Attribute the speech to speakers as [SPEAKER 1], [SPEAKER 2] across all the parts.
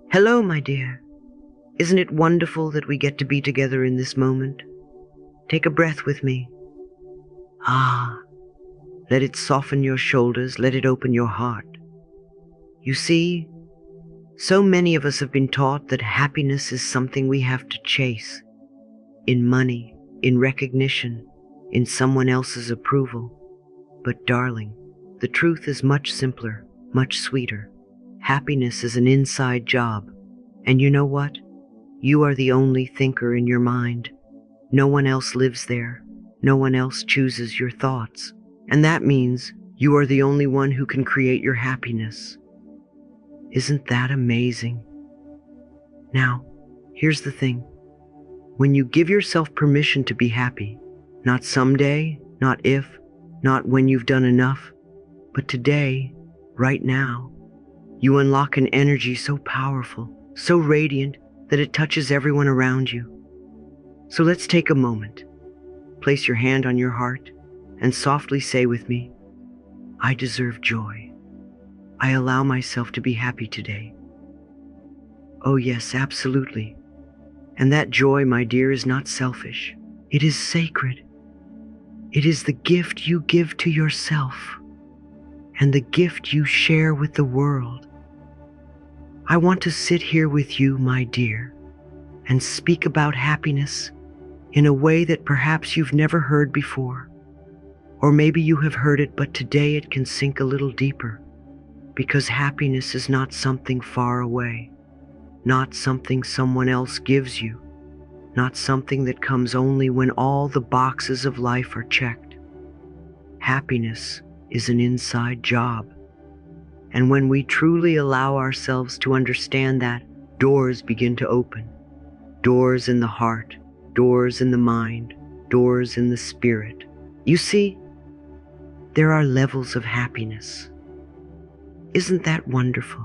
[SPEAKER 1] Hello, my dear. Isn't it wonderful that we get to be together in this moment? Take a breath with me. Ah, let it soften your shoulders, let it open your heart. You see, so many of us have been taught that happiness is something we have to chase. In money, in recognition, in someone else's approval. But darling, the truth is much simpler, much sweeter. Happiness is an inside job. And you know what? You are the only thinker in your mind. No one else lives there. No one else chooses your thoughts. And that means you are the only one who can create your happiness. Isn't that amazing? Now, here's the thing. When you give yourself permission to be happy, not someday, not if, not when you've done enough, but today, right now, you unlock an energy so powerful, so radiant, that it touches everyone around you. So let's take a moment. Place your hand on your heart and softly say with me, I deserve joy. I allow myself to be happy today. Oh yes, absolutely. And that joy, my dear, is not selfish. It is sacred. It is the gift you give to yourself and the gift you share with the world. I want to sit here with you, my dear, and speak about happiness in a way that perhaps you've never heard before. Or maybe you have heard it, but today it can sink a little deeper, because happiness is not something far away, not something someone else gives you, not something that comes only when all the boxes of life are checked. Happiness is an inside job. And when we truly allow ourselves to understand that, doors begin to open. Doors in the heart, doors in the mind, doors in the spirit. You see, there are levels of happiness. Isn't that wonderful?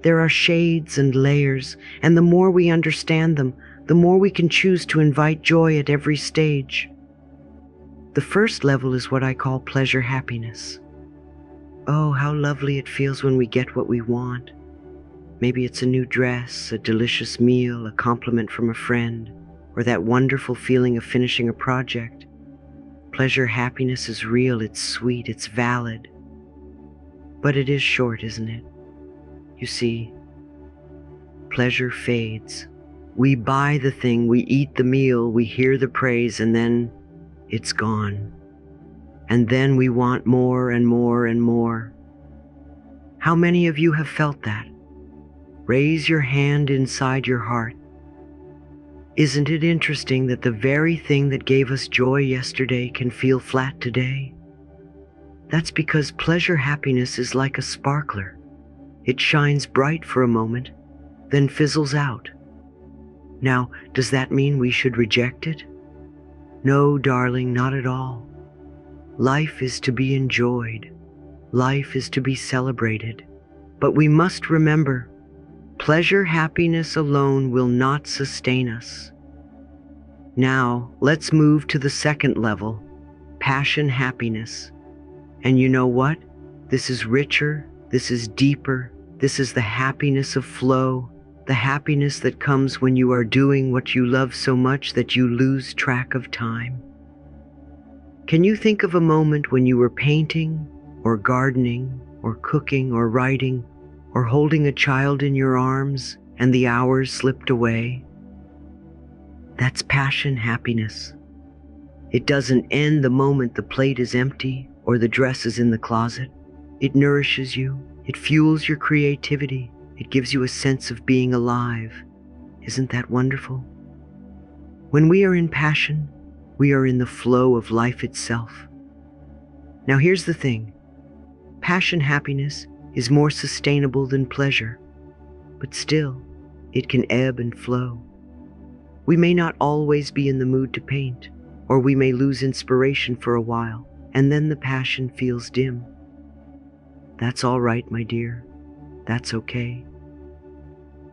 [SPEAKER 1] There are shades and layers, and the more we understand them, the more we can choose to invite joy at every stage. The first level is what I call pleasure happiness. Oh, how lovely it feels when we get what we want. Maybe it's a new dress, a delicious meal, a compliment from a friend, or that wonderful feeling of finishing a project. Pleasure happiness is real, it's sweet, it's valid. But it is short, isn't it? You see, pleasure fades. We buy the thing, we eat the meal, we hear the praise, and then it's gone. And then we want more and more and more. How many of you have felt that? Raise your hand inside your heart. Isn't it interesting that the very thing that gave us joy yesterday can feel flat today? That's because pleasure happiness is like a sparkler. It shines bright for a moment, then fizzles out. Now, does that mean we should reject it? No, darling, not at all. Life is to be enjoyed. Life is to be celebrated. But we must remember, pleasure happiness alone will not sustain us. Now, let's move to the second level, passion happiness. And you know what? This is richer, this is deeper, this is the happiness of flow, the happiness that comes when you are doing what you love so much that you lose track of time. Can you think of a moment when you were painting, or gardening, or cooking, or writing, or holding a child in your arms, and the hours slipped away? That's passion happiness. It doesn't end the moment the plate is empty or the dress is in the closet. It nourishes you. It fuels your creativity. It gives you a sense of being alive. Isn't that wonderful? When we are in passion, we are in the flow of life itself. Now here's the thing. Passion happiness is more sustainable than pleasure, but still, it can ebb and flow. We may not always be in the mood to paint, or we may lose inspiration for a while, and then the passion feels dim. That's all right, my dear. That's okay.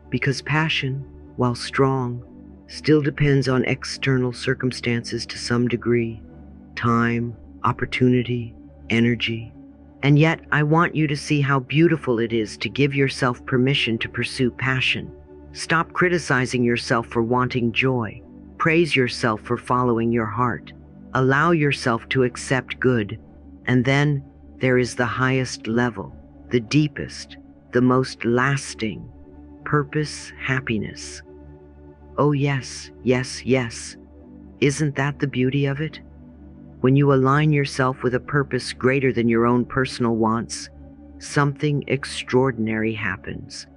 [SPEAKER 1] Because passion, while strong, still depends on external circumstances to some degree. Time, opportunity, energy. And yet, I want you to see how beautiful it is to give yourself permission to pursue passion. Stop criticizing yourself for wanting joy. Praise yourself for following your heart. Allow yourself to accept good. And then there is the highest level, the deepest, the most lasting purpose, happiness. Oh, yes, yes, yes. Isn't that the beauty of it? When you align yourself with a purpose greater than your own personal wants, something extraordinary happens.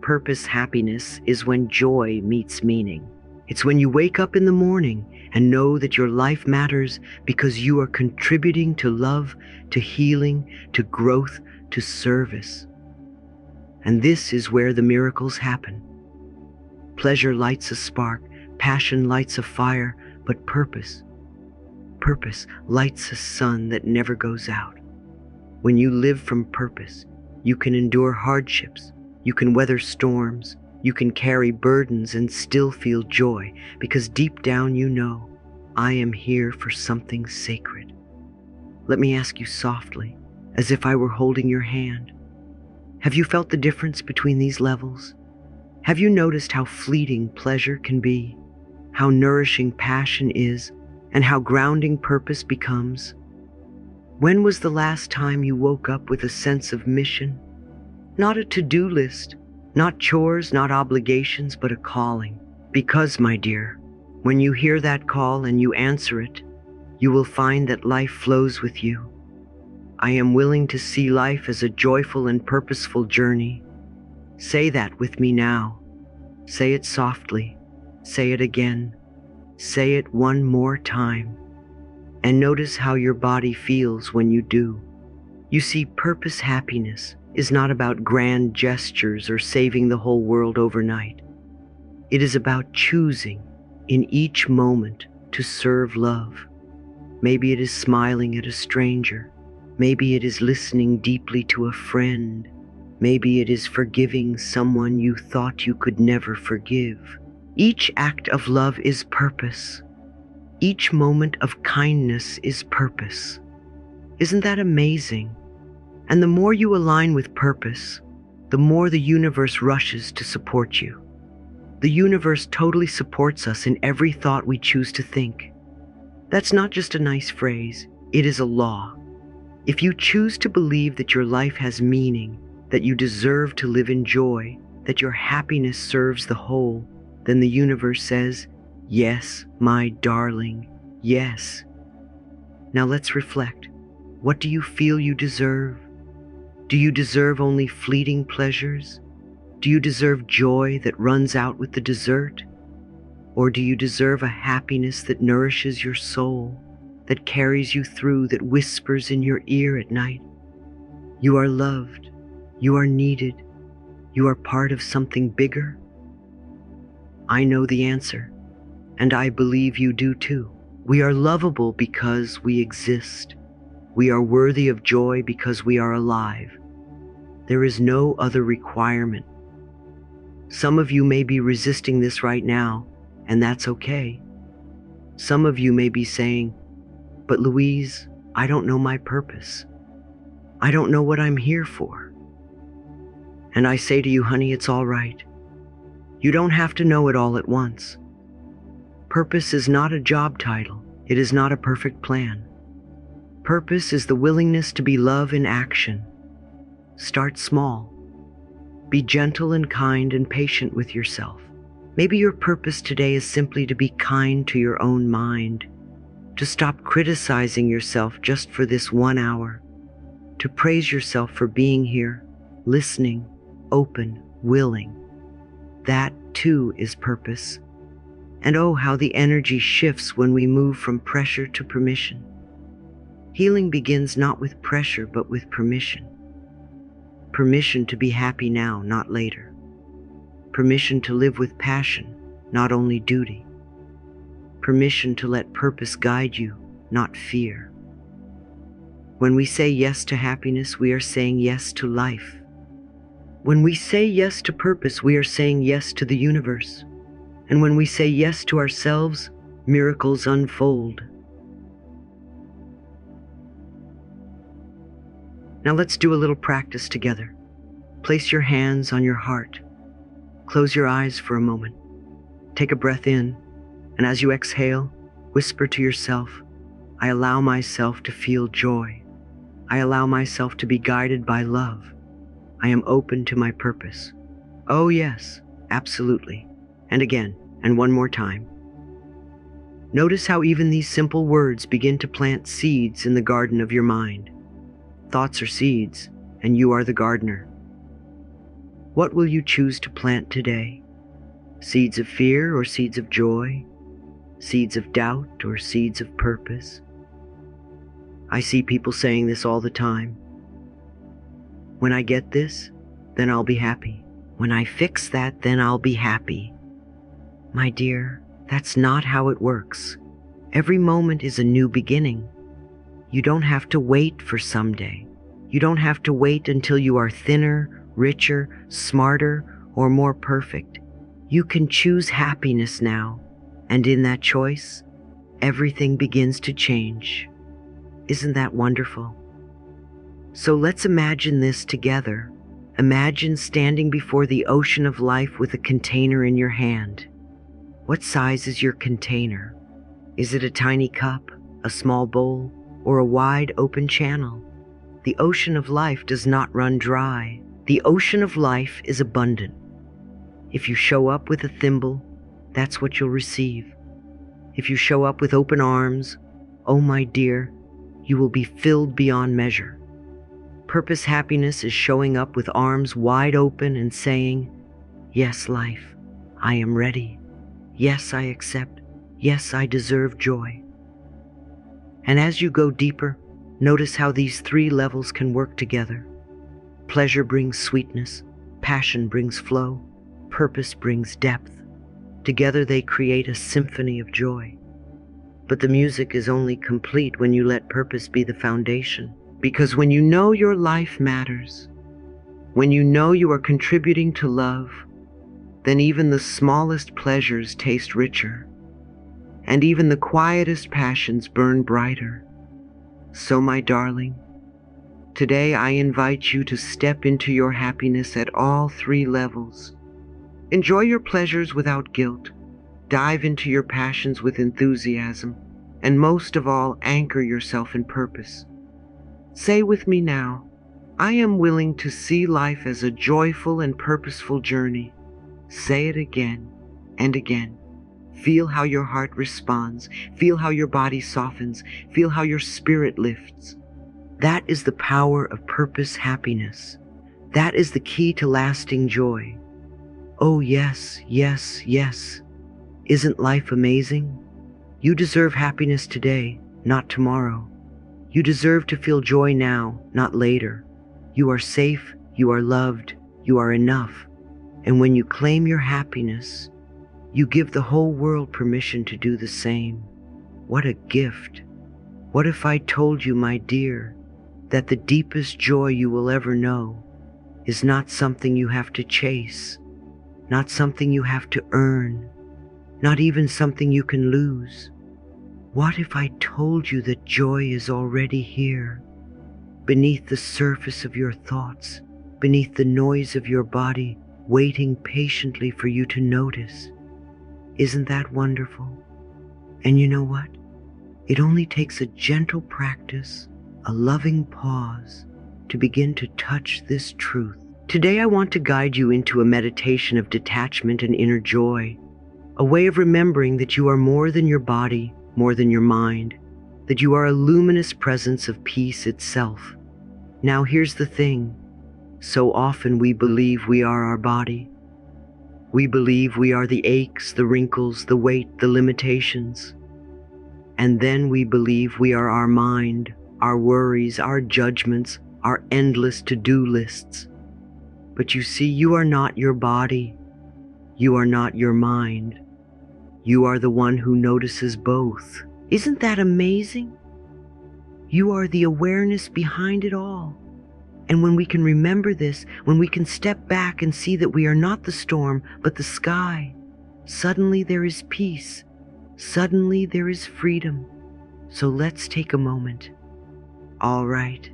[SPEAKER 1] Purpose happiness is when joy meets meaning. It's when you wake up in the morning and know that your life matters because you are contributing to love, to healing, to growth, to service. And this is where the miracles happen. Pleasure lights a spark, passion lights a fire, but purpose lights a sun that never goes out. When you live from purpose, you can endure hardships, you can weather storms, you can carry burdens and still feel joy, because deep down you know, I am here for something sacred. Let me ask you softly, as if I were holding your hand. Have you felt the difference between these levels? Have you noticed how fleeting pleasure can be, how nourishing passion is, and how grounding purpose becomes? When was the last time you woke up with a sense of mission? Not a to-do list, not chores, not obligations, but a calling. Because, my dear, when you hear that call and you answer it, you will find that life flows with you. I am willing to see life as a joyful and purposeful journey. Say that with me now. Say it softly. Say it again. Say it one more time. And notice how your body feels when you do. You see, purpose happiness is not about grand gestures or saving the whole world overnight. It is about choosing in each moment to serve love. Maybe it is smiling at a stranger. Maybe it is listening deeply to a friend. Maybe it is forgiving someone you thought you could never forgive. Each act of love is purpose. Each moment of kindness is purpose. Isn't that amazing? And the more you align with purpose, the more the universe rushes to support you. The universe totally supports us in every thought we choose to think. That's not just a nice phrase, it is a law. If you choose to believe that your life has meaning, that you deserve to live in joy, that your happiness serves the whole, then the universe says, yes, my darling, yes. Now let's reflect. What do you feel you deserve? Do you deserve only fleeting pleasures? Do you deserve joy that runs out with the dessert? Or do you deserve a happiness that nourishes your soul, that carries you through, that whispers in your ear at night? You are loved. You are needed. You are part of something bigger. I know the answer, and I believe you do too. We are lovable because we exist. We are worthy of joy because we are alive. There is no other requirement. Some of you may be resisting this right now, and that's okay. Some of you may be saying, but Louise, I don't know my purpose. I don't know what I'm here for. And I say to you, honey, it's all right. You don't have to know it all at once. Purpose is not a job title. It is not a perfect plan. Purpose is the willingness to be love in action. Start small. Be gentle and kind and patient with yourself. Maybe your purpose today is simply to be kind to your own mind, to stop criticizing yourself just for this 1 hour, to praise yourself for being here, listening, open, willing. That too is purpose. And oh, how the energy shifts when we move from pressure to permission. Healing begins not with pressure, but with permission. Permission to be happy now, not later. Permission to live with passion, not only duty. Permission to let purpose guide you, not fear. When we say yes to happiness, we are saying yes to life. When we say yes to purpose, we are saying yes to the universe. And when we say yes to ourselves, miracles unfold. Now let's do a little practice together. Place your hands on your heart. Close your eyes for a moment. Take a breath in, and as you exhale, whisper to yourself, I allow myself to feel joy. I allow myself to be guided by love. I am open to my purpose. Oh yes, absolutely. And again, and one more time. Notice how even these simple words begin to plant seeds in the garden of your mind. Thoughts are seeds, and you are the gardener. What will you choose to plant today? Seeds of fear or seeds of joy? Seeds of doubt or seeds of purpose? I see people saying this all the time. When I get this, then I'll be happy. When I fix that, then I'll be happy. My dear, that's not how it works. Every moment is a new beginning. You don't have to wait for someday. You don't have to wait until you are thinner, richer, smarter, or more perfect. You can choose happiness now, and in that choice, everything begins to change. Isn't that wonderful? So let's imagine this together. Imagine standing before the ocean of life with a container in your hand. What size is your container? Is it a tiny cup, a small bowl, or a wide open channel? The ocean of life does not run dry. The ocean of life is abundant. If you show up with a thimble, that's what you'll receive. If you show up with open arms, oh my dear, you will be filled beyond measure. Purpose happiness is showing up with arms wide open and saying, yes, life, I am ready. Yes, I accept. Yes, I deserve joy. And as you go deeper, notice how these three levels can work together. Pleasure brings sweetness, passion brings flow, purpose brings depth. Together they create a symphony of joy. But the music is only complete when you let purpose be the foundation. Because when you know your life matters, when you know you are contributing to love, then even the smallest pleasures taste richer, and even the quietest passions burn brighter. So, my darling, today I invite you to step into your happiness at all three levels. Enjoy your pleasures without guilt, dive into your passions with enthusiasm, and most of all, anchor yourself in purpose. Say with me now, I am willing to see life as a joyful and purposeful journey. Say it again and again. Feel how your heart responds. Feel how your body softens. Feel how your spirit lifts. That is the power of purpose happiness. That is the key to lasting joy. Oh yes, yes, yes. Isn't life amazing? You deserve happiness today, not tomorrow. You deserve to feel joy now, not later. You are safe, you are loved, you are enough. And when you claim your happiness, you give the whole world permission to do the same. What a gift. What if I told you, my dear, that the deepest joy you will ever know is not something you have to chase, not something you have to earn, not even something you can lose. What if I told you that joy is already here, beneath the surface of your thoughts, beneath the noise of your body, waiting patiently for you to notice? Isn't that wonderful? And you know what? It only takes a gentle practice, a loving pause, to begin to touch this truth. Today I want to guide you into a meditation of detachment and inner joy, a way of remembering that you are more than your body, more than your mind, that you are a luminous presence of peace itself. Now here's the thing. So often we believe we are our body. We believe we are the aches, the wrinkles, the weight, the limitations. And then we believe we are our mind, our worries, our judgments, our endless to-do lists. But you see, you are not your body. You are not your mind. You are the one who notices both. Isn't that amazing? You are the awareness behind it all. And when we can remember this, when we can step back and see that we are not the storm, but the sky, suddenly there is peace. Suddenly there is freedom. So let's take a moment. All right.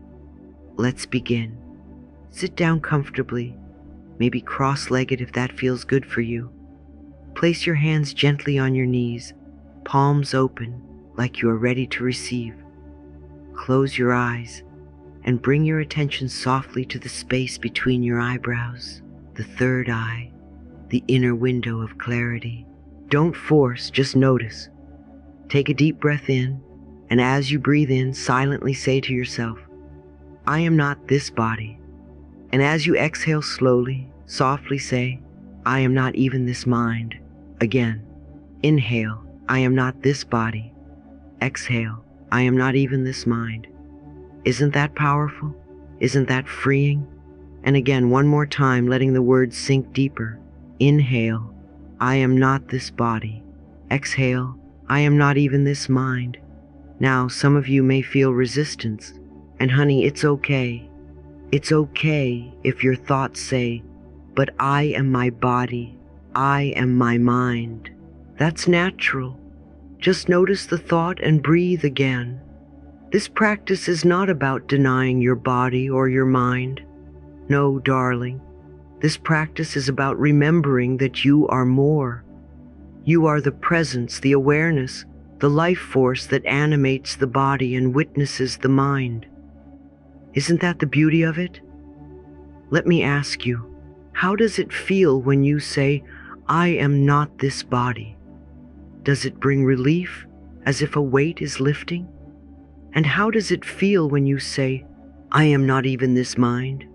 [SPEAKER 1] Let's begin. Sit down comfortably, maybe cross-legged if that feels good for you. Place your hands gently on your knees, palms open, like you are ready to receive. Close your eyes and bring your attention softly to the space between your eyebrows, the third eye, the inner window of clarity. Don't force, just notice. Take a deep breath in, and as you breathe in, silently say to yourself, I am not this body. And as you exhale slowly, softly say, I am not even this mind. Again, inhale, I am not this body. Exhale, I am not even this mind. Isn't that powerful? Isn't that freeing? And again, one more time, letting the words sink deeper. Inhale, I am not this body. Exhale, I am not even this mind. Now, some of you may feel resistance. And honey, it's okay. It's okay if your thoughts say, but I am my body. I am my mind. That's natural. Just notice the thought and breathe again. This practice is not about denying your body or your mind. No, darling. This practice is about remembering that you are more. You are the presence, the awareness, the life force that animates the body and witnesses the mind. Isn't that the beauty of it? Let me ask you, how does it feel when you say, I am not this body? Does it bring relief, as if a weight is lifting? And how does it feel when you say, I am not even this mind?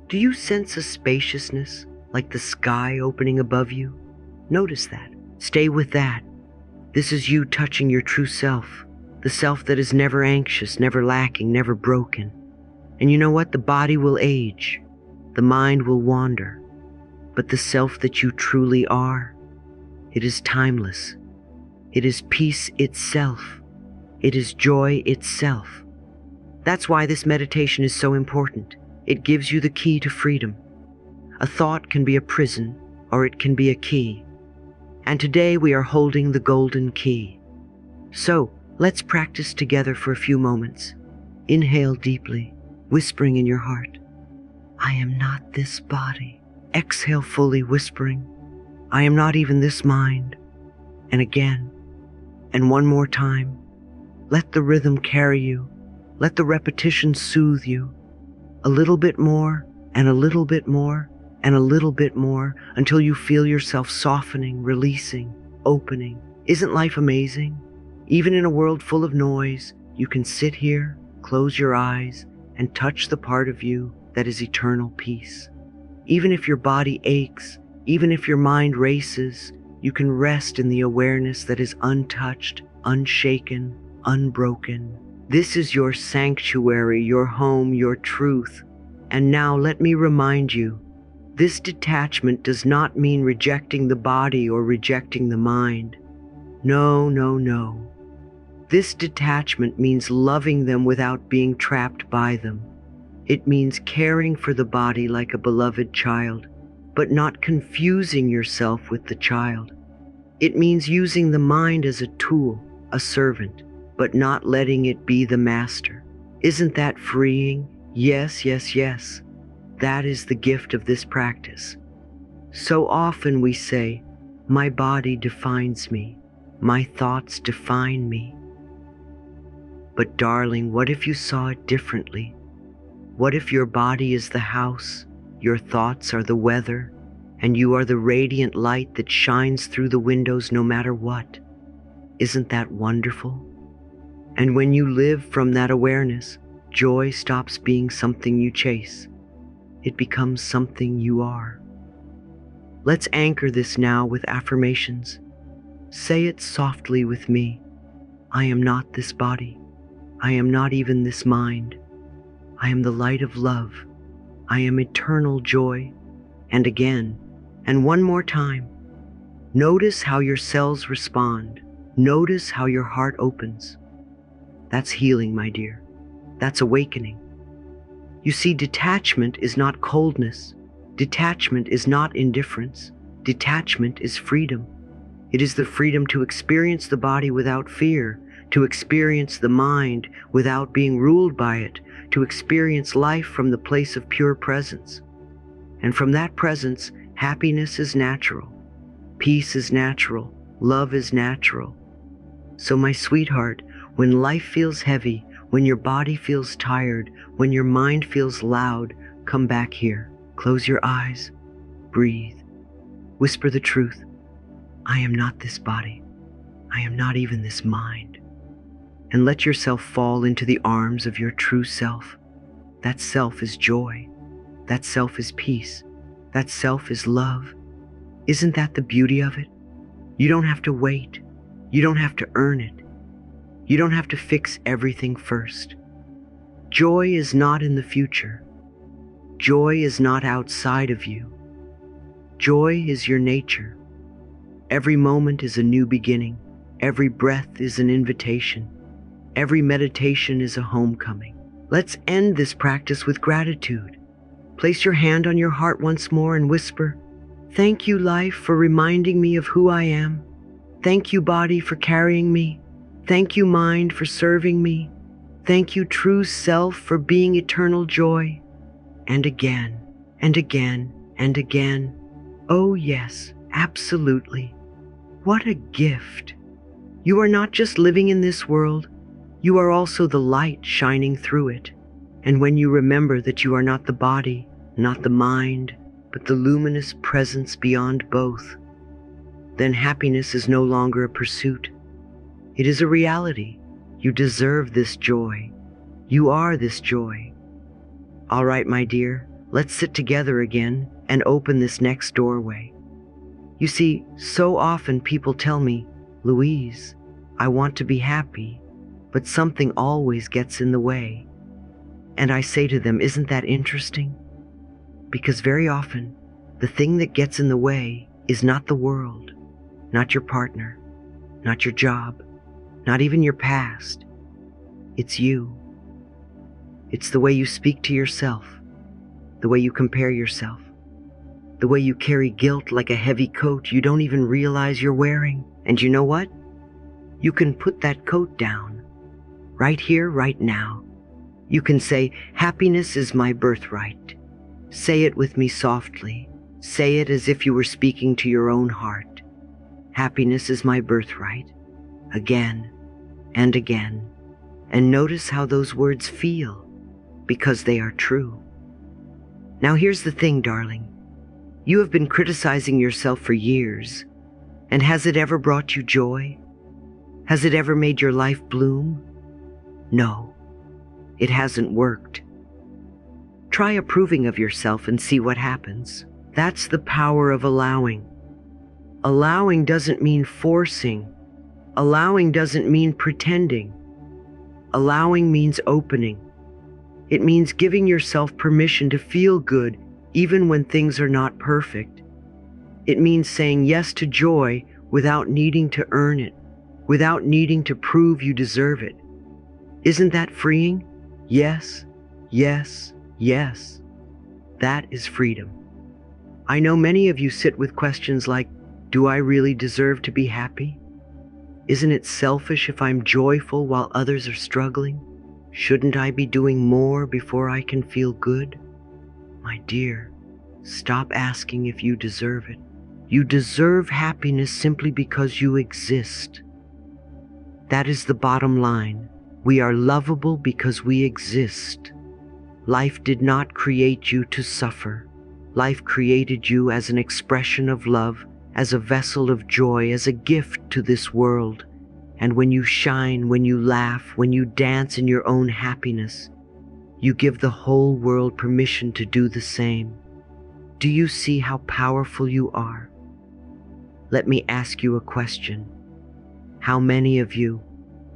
[SPEAKER 1] Do you sense a spaciousness, like the sky opening above you? Notice that. Stay with that. This is you touching your true self, the self that is never anxious, never lacking, never broken. And you know what? The body will age, the mind will wander, but the self that you truly are, it is timeless. It is peace itself. It is joy itself. That's why this meditation is so important. It gives you the key to freedom. A thought can be a prison, or it can be a key. And today we are holding the golden key. So let's practice together for a few moments. Inhale deeply, whispering in your heart, I am not this body. Exhale fully, whispering, I am not even this mind. And again, and one more time. Let the rhythm carry you. Let the repetition soothe you. A little bit more, and a little bit more, and a little bit more, until you feel yourself softening, releasing, opening. Isn't life amazing? Even in a world full of noise, you can sit here, close your eyes, and touch the part of you that is eternal peace. Even if your body aches, even if your mind races, you can rest in the awareness that is untouched, unshaken, unbroken. This is your sanctuary, your home, your truth. And now let me remind you, this detachment does not mean rejecting the body or rejecting the mind. No, no, no. This detachment means loving them without being trapped by them. It means caring for the body like a beloved child, but not confusing yourself with the child. It means using the mind as a tool, a servant, but not letting it be the master. Isn't that freeing? Yes, yes, yes. That is the gift of this practice. So often we say, my body defines me, my thoughts define me. But darling, what if you saw it differently? What if your body is the house, your thoughts are the weather, and you are the radiant light that shines through the windows no matter what? Isn't that wonderful? And when you live from that awareness, joy stops being something you chase. It becomes something you are. Let's anchor this now with affirmations. Say it softly with me. I am not this body. I am not even this mind. I am the light of love. I am eternal joy. And again, and one more time. Notice how your cells respond. Notice how your heart opens. That's healing, my dear. That's awakening. You see, detachment is not coldness. Detachment is not indifference. Detachment is freedom. It is the freedom to experience the body without fear, to experience the mind without being ruled by it, to experience life from the place of pure presence. And from that presence, happiness is natural, peace is natural, love is natural. So my sweetheart, when life feels heavy, when your body feels tired, when your mind feels loud, come back here. Close your eyes, breathe, whisper the truth. I am not this body. I am not even this mind. And let yourself fall into the arms of your true self. That self is joy. That self is peace. That self is love. Isn't that the beauty of it? You don't have to wait. You don't have to earn it. You don't have to fix everything first. Joy is not in the future. Joy is not outside of you. Joy is your nature. Every moment is a new beginning. Every breath is an invitation. Every meditation is a homecoming. Let's end this practice with gratitude. Place your hand on your heart once more and whisper, "Thank you, life, for reminding me of who I am. Thank you, body, for carrying me. Thank you, mind, for serving me. Thank you, true self, for being eternal joy." And again, and again, and again. Oh yes, absolutely. What a gift. You are not just living in this world, you are also the light shining through it. And when you remember that you are not the body, not the mind, but the luminous presence beyond both, then happiness is no longer a pursuit. It is a reality. You deserve this joy. You are this joy. All right, my dear, let's sit together again and open this next doorway. You see, so often people tell me, "Louise, I want to be happy, but something always gets in the way." And I say to them, isn't that interesting? Because very often, the thing that gets in the way is not the world, not your partner, not your job, not even your past. It's you. It's the way you speak to yourself, the way you compare yourself, the way you carry guilt like a heavy coat you don't even realize you're wearing. And you know what? You can put that coat down, right here, right now. You can say, "Happiness is my birthright." Say it with me softly. Say it as if you were speaking to your own heart. "Happiness is my birthright." Again and again. And notice how those words feel, because they are true. Now here's the thing, darling. You have been criticizing yourself for years, and has it ever brought you joy? Has it ever made your life bloom? No, it hasn't worked. Try approving of yourself and see what happens. That's the power of allowing. Allowing doesn't mean forcing. Allowing doesn't mean pretending. Allowing means opening. It means giving yourself permission to feel good even when things are not perfect. It means saying yes to joy without needing to earn it, without needing to prove you deserve it. Isn't that freeing? Yes, yes, yes. That is freedom. I know many of you sit with questions like, do I really deserve to be happy? Isn't it selfish if I'm joyful while others are struggling? Shouldn't I be doing more before I can feel good? My dear, stop asking if you deserve it. You deserve happiness simply because you exist. That is the bottom line. We are lovable because we exist. Life did not create you to suffer. Life created you as an expression of love, as a vessel of joy, as a gift to this world. And when you shine, when you laugh, when you dance in your own happiness, you give the whole world permission to do the same. Do you see how powerful you are? Let me ask you a question. How many of you,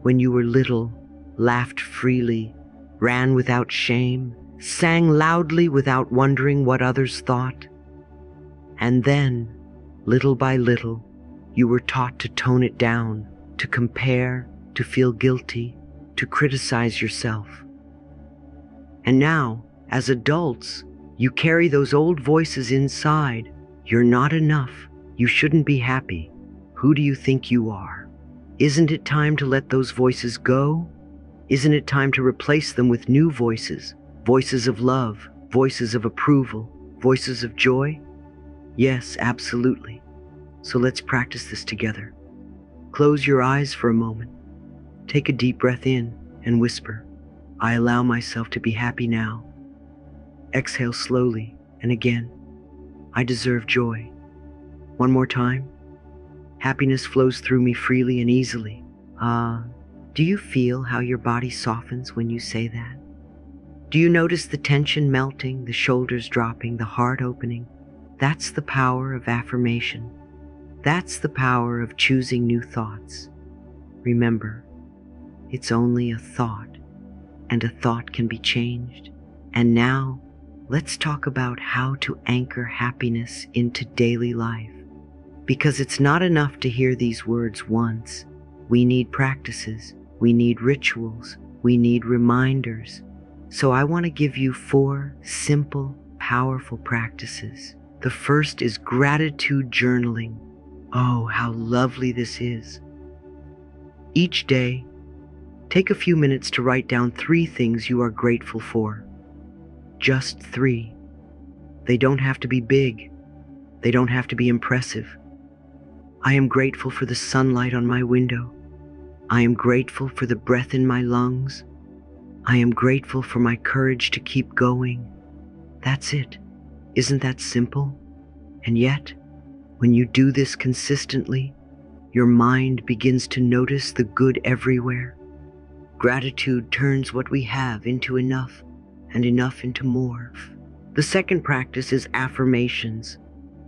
[SPEAKER 1] when you were little, laughed freely, ran without shame, sang loudly without wondering what others thought? And then, little by little, you were taught to tone it down, to compare, to feel guilty, to criticize yourself. And now, as adults, you carry those old voices inside. You're not enough. You shouldn't be happy. Who do you think you are? Isn't it time to let those voices go? Isn't it time to replace them with new voices? Voices of love, voices of approval, voices of joy? Yes, absolutely. So let's practice this together. Close your eyes for a moment. Take a deep breath in and whisper, I allow myself to be happy now. Exhale slowly and again, I deserve joy. One more time. Happiness flows through me freely and easily. Do you feel how your body softens when you say that? Do you notice the tension melting, the shoulders dropping, the heart opening? That's the power of affirmation. That's the power of choosing new thoughts. Remember, it's only a thought, and a thought can be changed. And now, let's talk about how to anchor happiness into daily life. Because it's not enough to hear these words once. We need practices, we need rituals, we need reminders. So I want to give you 4 simple, powerful practices. The first is gratitude journaling. Oh, how lovely this is. Each day, take a few minutes to write down 3 things you are grateful for. Just 3. They don't have to be big. They don't have to be impressive. I am grateful for the sunlight on my window. I am grateful for the breath in my lungs. I am grateful for my courage to keep going. That's it. Isn't that simple? And yet, when you do this consistently, your mind begins to notice the good everywhere. Gratitude turns what we have into enough, and enough into more. The second practice is affirmations.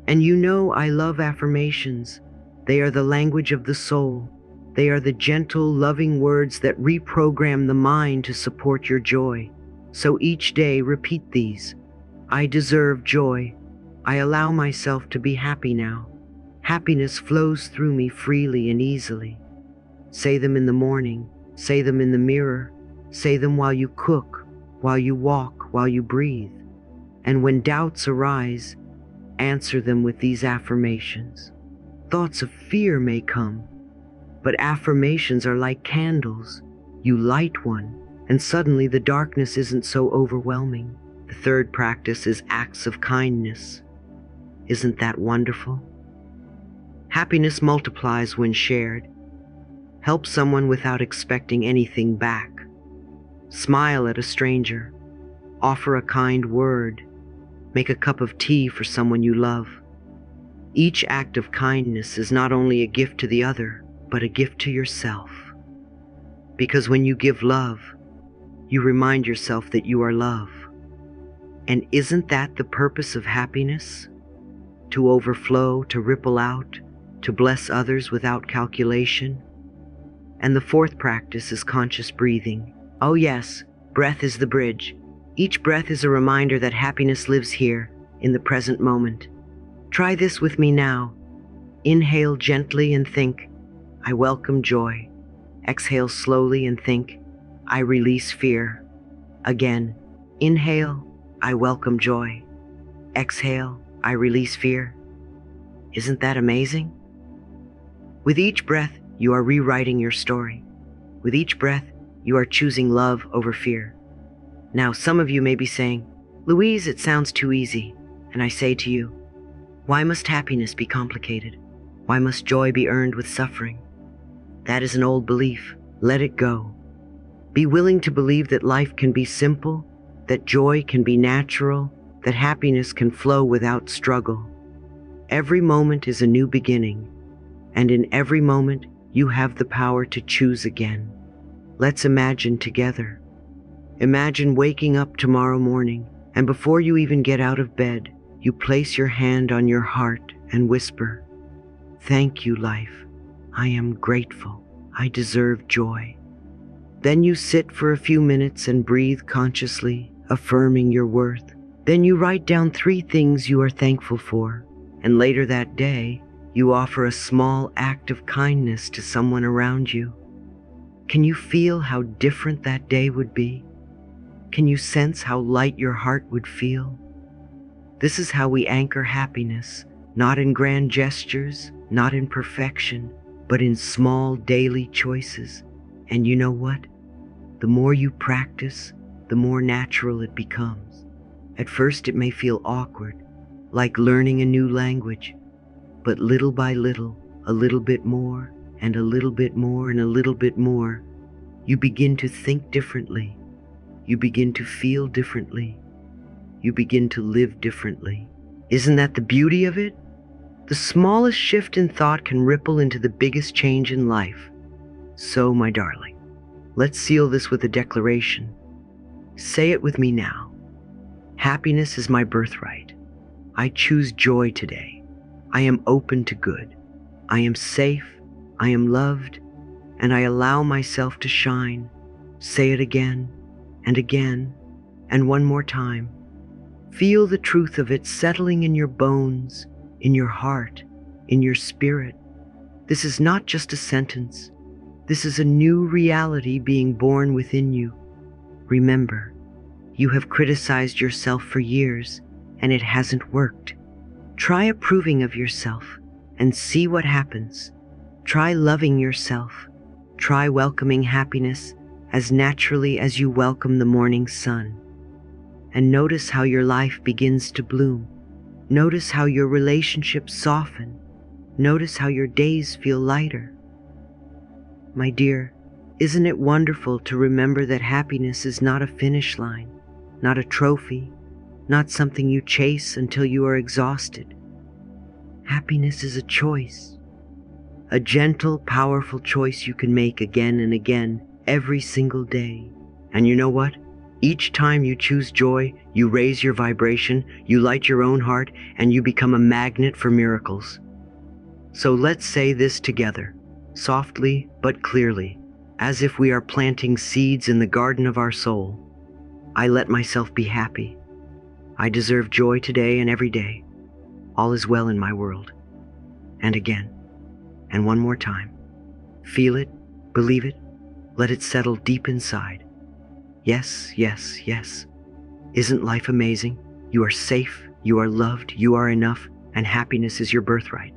[SPEAKER 1] And you know I love affirmations. They are the language of the soul. They are the gentle, loving words that reprogram the mind to support your joy. So each day repeat these. I deserve joy. I allow myself to be happy now. Happiness flows through me freely and easily. Say them in the morning. Say them in the mirror. Say them while you cook, while you walk, while you breathe. And when doubts arise, answer them with these affirmations. Thoughts of fear may come, but affirmations are like candles. You light one, and suddenly the darkness isn't so overwhelming. The third practice is acts of kindness. Isn't that wonderful? Happiness multiplies when shared. Help someone without expecting anything back. Smile at a stranger. Offer a kind word. Make a cup of tea for someone you love. Each act of kindness is not only a gift to the other, but a gift to yourself. Because when you give love, you remind yourself that you are love. And isn't that the purpose of happiness? To overflow, to ripple out, to bless others without calculation. And the fourth practice is conscious breathing. Oh yes, breath is the bridge. Each breath is a reminder that happiness lives here, in the present moment. Try this with me now. Inhale gently and think, I welcome joy. Exhale slowly and think, I release fear. Again, inhale, I welcome joy. Exhale, I release fear. Isn't that amazing? With each breath, you are rewriting your story. With each breath, you are choosing love over fear. Now, some of you may be saying, Louise, it sounds too easy. And I say to you, why must happiness be complicated? Why must joy be earned with suffering? That is an old belief. Let it go. Be willing to believe that life can be simple, that joy can be natural, that happiness can flow without struggle. Every moment is a new beginning, and in every moment you have the power to choose again. Let's imagine together. Imagine waking up tomorrow morning, and before you even get out of bed, you place your hand on your heart and whisper, Thank you, life. I am grateful. I deserve joy. Then you sit for a few minutes and breathe consciously, affirming your worth. Then you write down 3 things you are thankful for, and later that day, you offer a small act of kindness to someone around you. Can you feel how different that day would be? Can you sense how light your heart would feel? This is how we anchor happiness, not in grand gestures, not in perfection, but in small daily choices. And you know what? The more you practice, the more natural it becomes. At first it may feel awkward, like learning a new language, but little by little, a little bit more, and a little bit more, and a little bit more, you begin to think differently. You begin to feel differently. You begin to live differently. Isn't that the beauty of it? The smallest shift in thought can ripple into the biggest change in life. So, my darling, let's seal this with a declaration. Say it with me now. Happiness is my birthright. I choose joy today. I am open to good. I am safe. I am loved. And I allow myself to shine. Say it again and again and one more time. Feel the truth of it settling in your bones, in your heart, in your spirit. This is not just a sentence. This is a new reality being born within you. Remember, you have criticized yourself for years, and it hasn't worked. Try approving of yourself and see what happens. Try loving yourself. Try welcoming happiness as naturally as you welcome the morning sun. And notice how your life begins to bloom. Notice how your relationships soften. Notice how your days feel lighter. My dear, isn't it wonderful to remember that happiness is not a finish line, not a trophy, not something you chase until you are exhausted? Happiness is a choice, a gentle, powerful choice you can make again and again, every single day. And you know what? Each time you choose joy, you raise your vibration, you light your own heart, and you become a magnet for miracles. So let's say this together, softly but clearly, as if we are planting seeds in the garden of our soul. I let myself be happy. I deserve joy today and every day. All is well in my world. And again, and one more time. Feel it, believe it, let it settle deep inside. Yes, yes, yes. Isn't life amazing? You are safe, you are loved, you are enough, and happiness is your birthright.